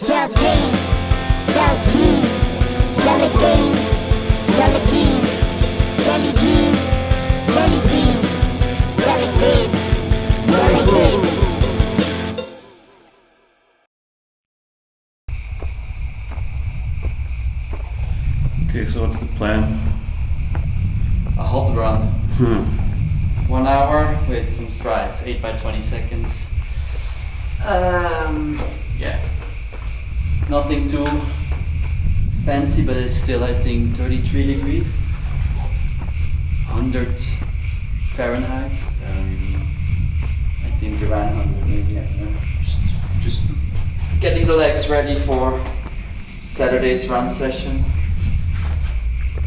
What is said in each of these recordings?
Gel jeans, gel jeans, jelly beans, jelly beans, jelly jeans, jelly beans, jelly beans, jelly beans. Okay, so what's the plan? A hot run. 1 hour with some strides, 8 by 20 seconds. Yeah. Nothing too fancy, but it's still, I think, 33 degrees. 100 Fahrenheit. I think around 100 maybe. I don't know. Just getting the legs ready for Saturday's run session.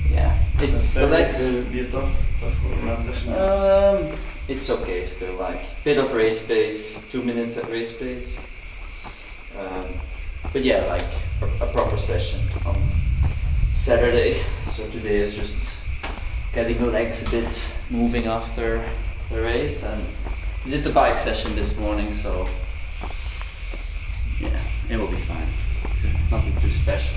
Yeah, it's the legs. Will be a tough run session. It's okay still, like bit of race pace, 2 minutes at race pace. But yeah, like a proper session on Saturday. So today is just getting the legs a bit moving after the race, and we did the bike session this morning, so yeah, it will be fine. It's nothing too special.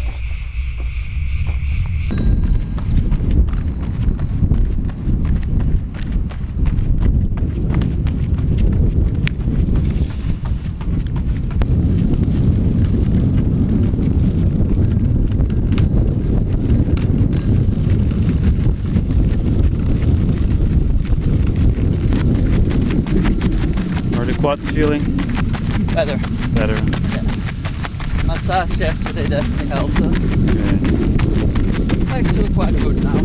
Quads feeling? Better. Better. Yeah. Massage yesterday definitely helped. Okay. Legs feel quite good now.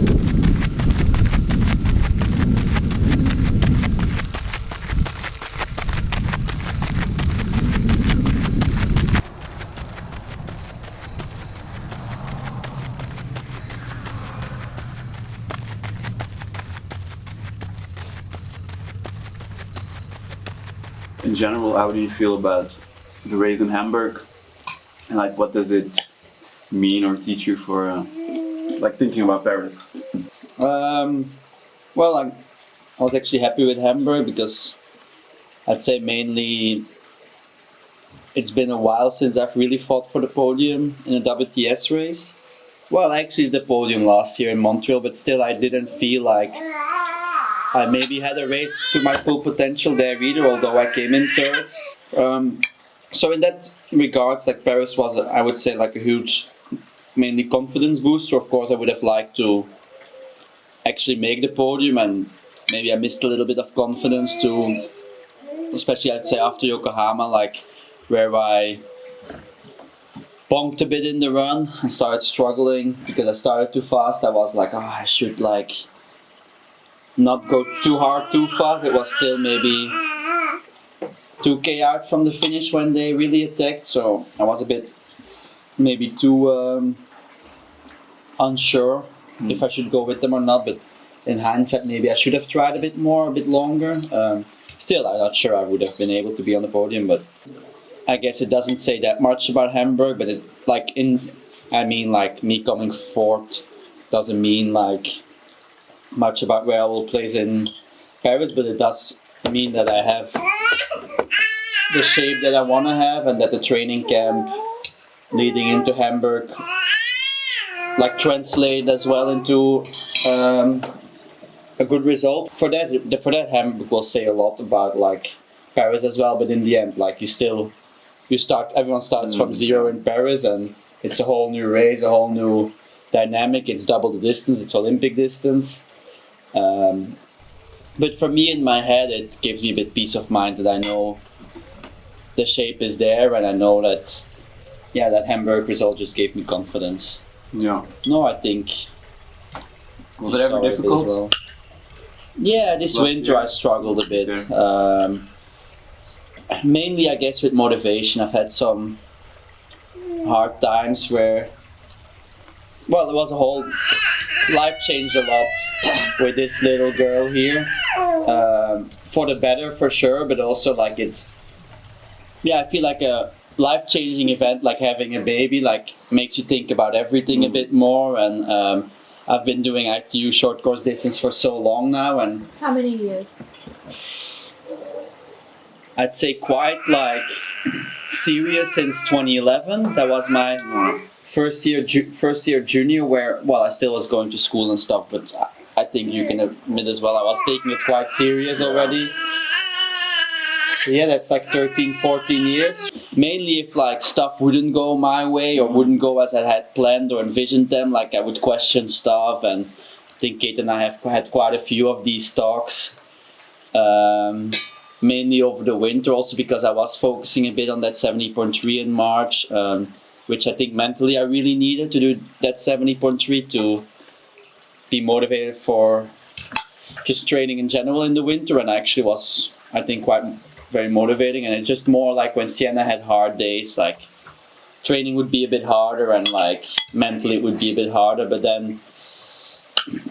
In general, how do you feel about the race in Hamburg? And like, what does it mean or teach you for like thinking about Paris? Well, I was actually happy with Hamburg because I'd say mainly it's been a while since I've really fought for the podium in a WTS race. Well, actually the podium last year in Montreal, but still I didn't feel like I maybe had a race to my full potential there either, although I came in third. So in that regards, like Paris was, I would say, like a huge, mainly confidence booster. Of course, I would have liked to actually make the podium, and maybe I missed a little bit of confidence too, especially I'd say after Yokohama, like where I bonked a bit in the run and started struggling because I started too fast. I was like, oh, I should like not go too hard too fast. It was still maybe 2k out from the finish when they really attacked, so I was a bit maybe too unsure if I should go with them or not, but in hindsight maybe I should have tried a bit more, a bit longer. Still, I'm not sure I would have been able to be on the podium, but I guess it doesn't say that much about Hamburg, but it like like me coming fourth doesn't mean like much about where I will place in Paris, but it does mean that I have the shape that I want to have, and that the training camp leading into Hamburg like translate as well into a good result. For that Hamburg will say a lot about like Paris as well, but in the end, like everyone starts from zero in Paris, and it's a whole new race, a whole new dynamic. It's double the distance, it's Olympic distance. But for me, in my head, it gives me a bit peace of mind that I know the shape is there, and I know that, yeah, that Hamburg result just gave me confidence. Yeah. No, I think. Was it ever difficult? Well. Yeah, this winter I struggled a bit. Okay. Mainly, I guess, with motivation. I've had some hard times where, well, there was a whole life changed a lot with this little girl here. For the better, for sure, but also like I feel like a life-changing event, like having a baby, like makes you think about everything a bit more. And I've been doing ITU short course distance for so long now, and how many years? I'd say quite like serious since 2011. That was my first year junior, where I still was going to school and stuff, but I think you can admit as well I was taking it quite serious already. So yeah, that's like 13, 14 years. Mainly if like stuff wouldn't go my way or wouldn't go as I had planned or envisioned them, like I would question stuff, and I think Kate and I have had quite a few of these talks. Mainly over the winter, also because I was focusing a bit on that 70.3 in March, which I think mentally I really needed to do that 70.3 to be motivated for just training in general in the winter, and actually was, I think, quite very motivating. And it's just more like when Siena had hard days, like training would be a bit harder and like mentally it would be a bit harder, but then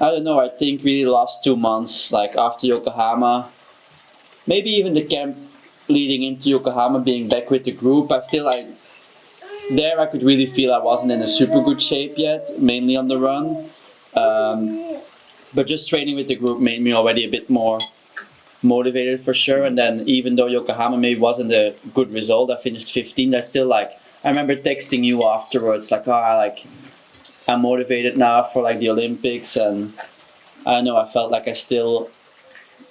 I don't know, I think really the last 2 months, like after Yokohama, maybe even the camp leading into Yokohama, being back with the group, I could really feel I wasn't in a super good shape yet, mainly on the run. But just training with the group made me already a bit more motivated for sure. And then even though Yokohama maybe wasn't a good result, I finished 15th, I remember texting you afterwards, I'm motivated now for like the Olympics, and I don't know, I felt like I still,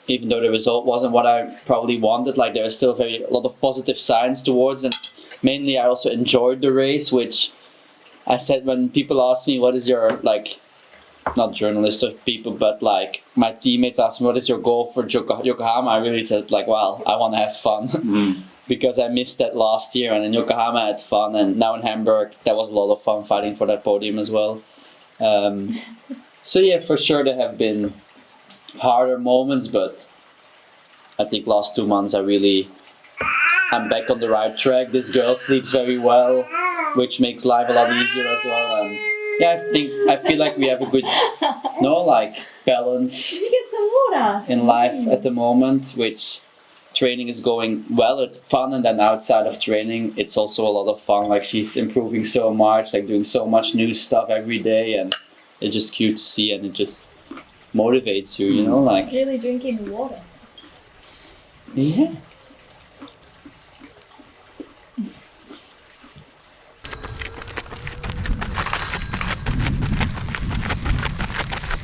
even though the result wasn't what I probably wanted, like there was still a lot of positive signs towards, and mainly I also enjoyed the race, which I said when people ask me what is your, like, not journalists or people, but like my teammates asked me what is your goal for Yokohama, I really said like, well, I want to have fun. Because I missed that last year, and in Yokohama I had fun, and now in Hamburg that was a lot of fun fighting for that podium as well. So yeah, for sure there have been harder moments, but I think last 2 months I'm back on the right track. This girl sleeps very well, which makes life a lot easier as well. And yeah, I feel like we have a good balance. Did you get some water? In life at the moment, which training is going well, it's fun, and then outside of training it's also a lot of fun. Like she's improving so much, like doing so much new stuff every day, and it's just cute to see, and it just motivates you, you know, like. It's really drinking water. Yeah.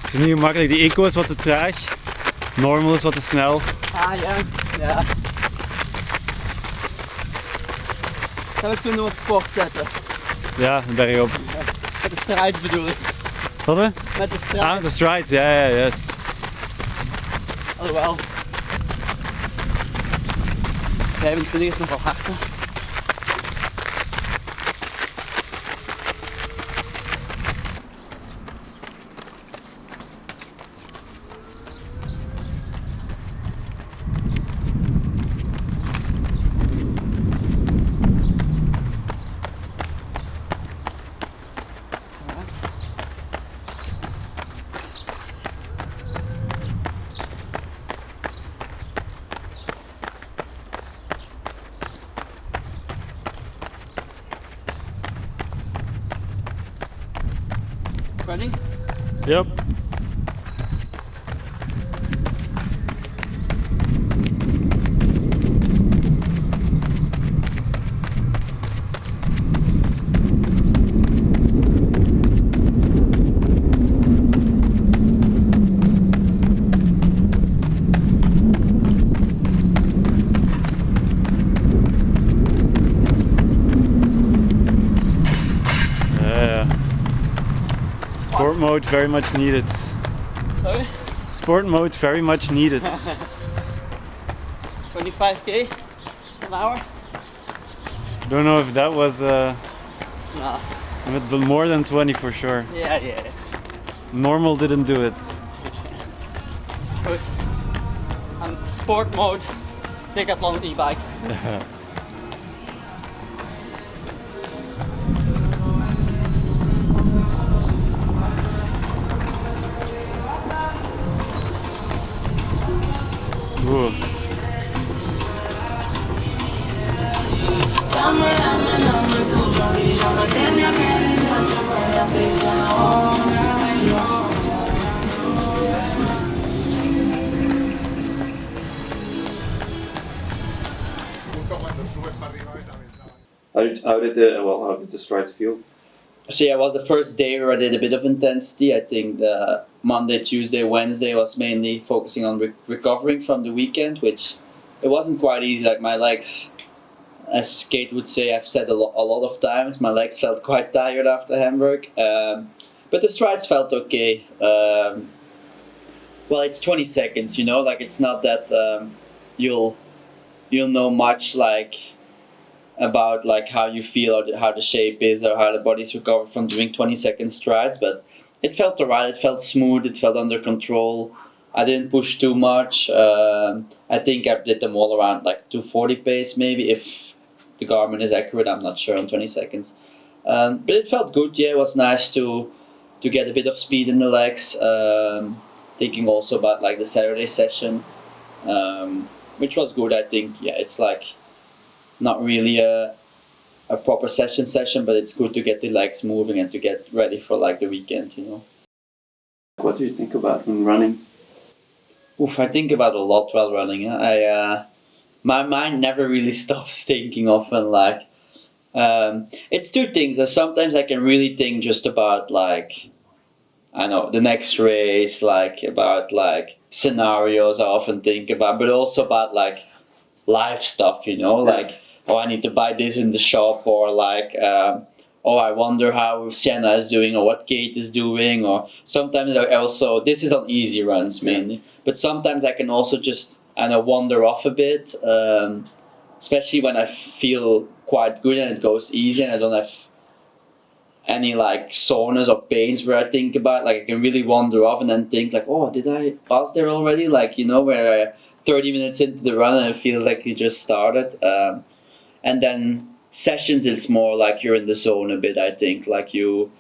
Het is niet gemakkelijk, die eco is wat te traag, normal is wat te snel. Ah ja, ja. Gaan we toen op sport zetten? Ja, bergop. Met de strijd bedoel ik. Wat hè? Met de strijd. Ah, de strides, ja, juist. Alhoewel. 25 is nog wel hard, hè. Ready? Yep. Sport mode very much needed. Sorry? Sport mode very much needed. 25k an hour? Don't know if that was Nah. but more than 20 for sure. Yeah. Normal didn't do it. Goed. And sport mode, decathlon e-bike. Ooh. Justo cuando subes para arriba, también estaba. How did the strides feel? So yeah, it was the first day where I did a bit of intensity. I think the Monday, Tuesday, Wednesday was mainly focusing on recovering from the weekend, which it wasn't quite easy. Like my legs, as Kate would say, I've said a lot of times, my legs felt quite tired after Hamburg. But the strides felt okay. Well, it's 20 seconds, you know, like it's not that you'll know much like about like how you feel or how the shape is or how the body's recovered from doing 20-second strides, but it felt alright. It felt smooth. It felt under control. I didn't push too much. I think I did them all around like 240 pace maybe, if the Garmin is accurate. I'm not sure on 20 seconds. But it felt good. Yeah, it was nice to get a bit of speed in the legs. Thinking also about like the Saturday session, which was good. I think yeah, it's like not really a proper session, but it's good to get the legs moving and to get ready for like the weekend, you know. What do you think about when running? Oof, I think about a lot while running. My mind never really stops thinking often. Like, it's two things. So sometimes I can really think just about like, I know, the next race, like about like scenarios I often think about, but also about like life stuff, you know, like, oh, I need to buy this in the shop, or like, oh, I wonder how Sienna is doing, or what Kate is doing, or sometimes I also, this is on easy runs mainly, but sometimes I can also just, I know, wander off a bit, especially when I feel quite good and it goes easy and I don't have any like soreness or pains where I think about, like I can really wander off and then think like, oh, did I pass there already? Like, you know, where 30 minutes into the run and it feels like you just started. And then sessions, it's more like you're in the zone a bit, I think. Like you,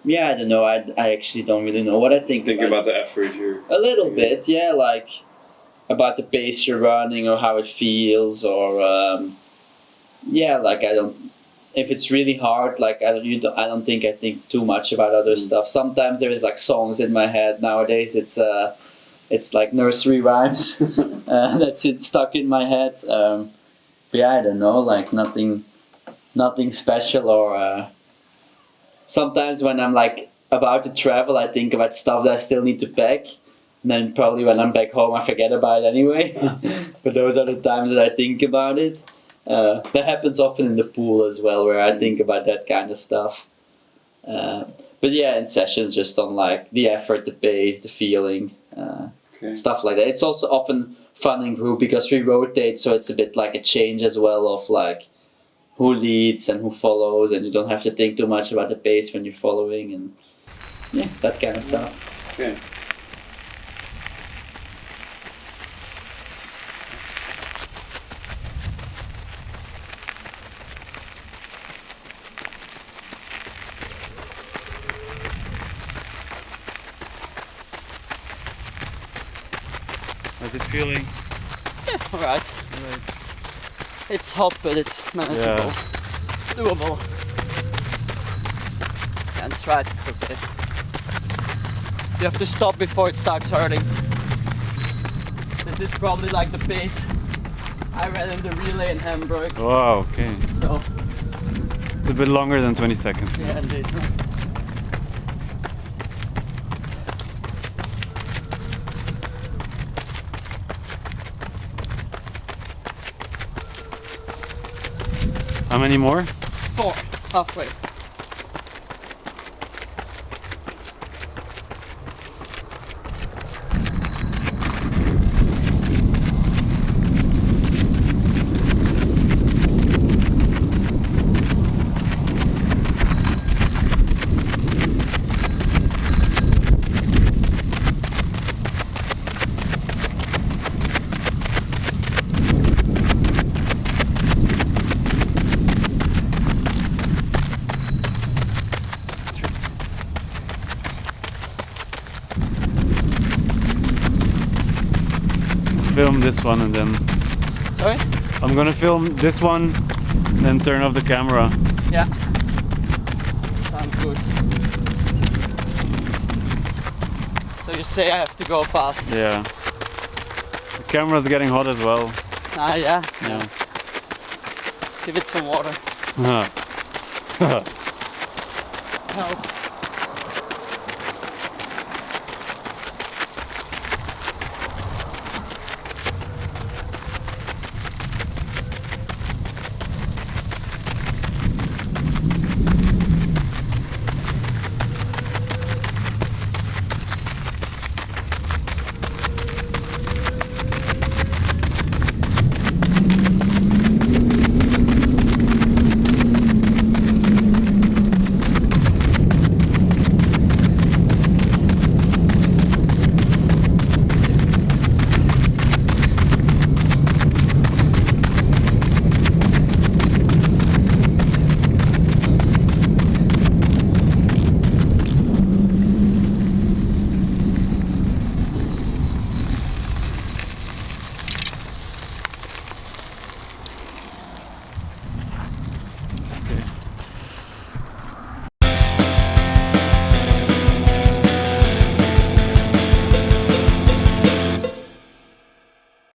yeah, I don't know. I actually don't really know what I think. Think about the effort you're... A little bit, yeah, like about the pace you're running or how it feels, or yeah, like I don't, if it's really hard, like I don't think I think too much about other stuff. Sometimes there is like songs in my head. Nowadays it's like nursery rhymes that's stuck in my head. But yeah, I don't know, like nothing special, or sometimes when I'm like about to travel, I think about stuff that I still need to pack, and then probably when I'm back home I forget about it anyway. But those are the times that I think about it. That happens often in the pool as well, where I think about that kind of stuff. But yeah, in sessions, just on like the effort, the pace, the feeling, stuff like that. It's also often fun in group because we rotate, so it's a bit like a change as well of like who leads and who follows, and you don't have to think too much about the pace when you're following, and yeah, that kind of stuff. Okay. How's it feeling? Alright. It's hot, but it's manageable. Yeah. Doable. And stride, it's okay. You have to stop before it starts hurting. This is probably like the pace I ran in the relay in Hamburg. Wow, okay. So, It's a bit longer than 20 seconds. yeah, indeed. How many more? 4, halfway. Film this one and then Sorry? I'm gonna film this one, then turn off the camera. Yeah. Sounds good. So you say I have to go fast? Yeah. The camera's getting hot as well. Ah, yeah. Yeah. Give it some water. Help.